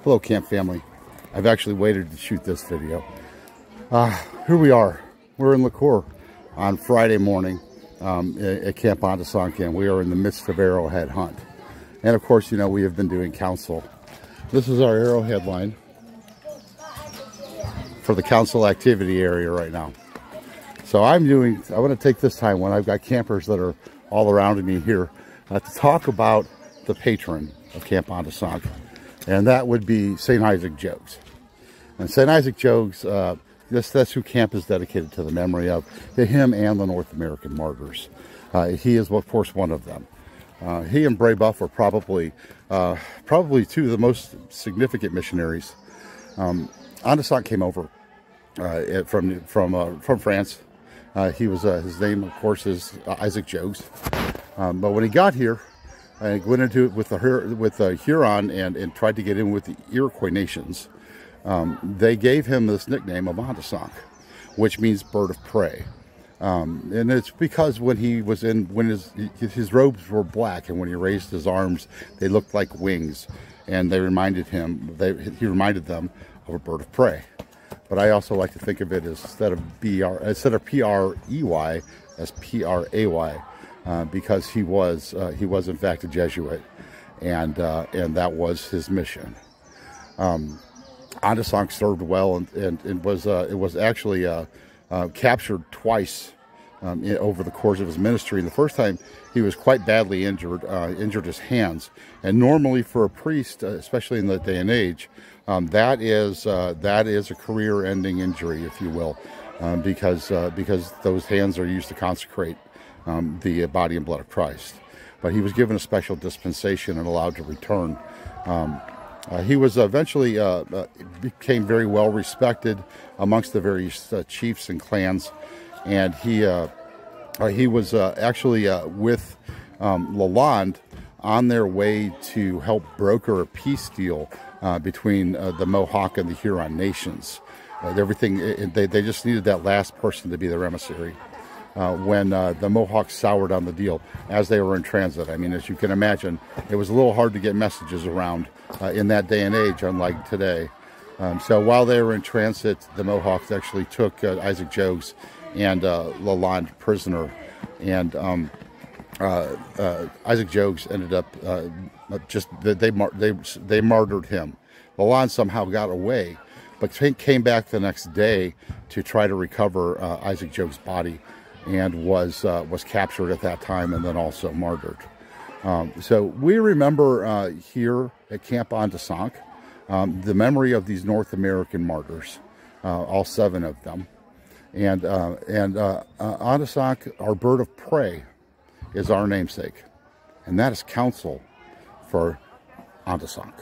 Hello, camp family. I've actually waited to shoot this video. Here we are. We're in Lac on Friday morning at Camp Ondessonk, and we are in the midst of arrowhead hunt. And of course, you know, we have been doing council. This is our arrowhead line for the council activity area right now. So I want to take this time when I've got campers that are all around me here to talk about the patron of Camp Ondessonk, and that would be St. Isaac Jogues. And St. Isaac Jogues, that's who camp is dedicated to the memory of, him and the North American martyrs. He is, of course, one of them. He and Brebeuf were probably two of the most significant missionaries. Ondessonk came over from France. His name, of course, is Isaac Jogues. But when he got here, he went into it with the Huron and tried to get in with the Iroquois nations. They gave him this nickname of Ondessonk, which means bird of prey. And it's because when his robes were black, and when he raised his arms, they looked like wings, and he reminded them of a bird of prey. But I also like to think of it as instead of P-R-E-Y as P-R-A-Y, because he was in fact a Jesuit, and that was his mission. Ondessonk served well and was actually captured twice over the course of his ministry. The first time he was quite badly injured his hands, and normally for a priest, especially in that day and age, that is a career-ending injury, if you will, because those hands are used to consecrate the body and blood of Christ. But he was given a special dispensation and allowed to return. He was eventually became very well respected amongst the various chiefs and clans, and he was actually with Lalande on their way to help broker a peace deal between the Mohawk and the Huron nations. They just needed that last person to be their emissary. When the Mohawks soured on the deal as they were in transit. I mean, as you can imagine, it was a little hard to get messages around in that day and age, unlike today. So while they were in transit, the Mohawks actually took Isaac Jogues and Lalande prisoner, and Isaac Jogues ended up they martyred him. Lalande somehow got away, but came back the next day to try to recover Isaac Jogues' body, and was captured at that time and then also martyred. So we remember here at Camp Ondessonk the memory of these North American martyrs, all 7 of them. And Ondessonk, our bird of prey, is our namesake. And that is counsel for Ondessonk.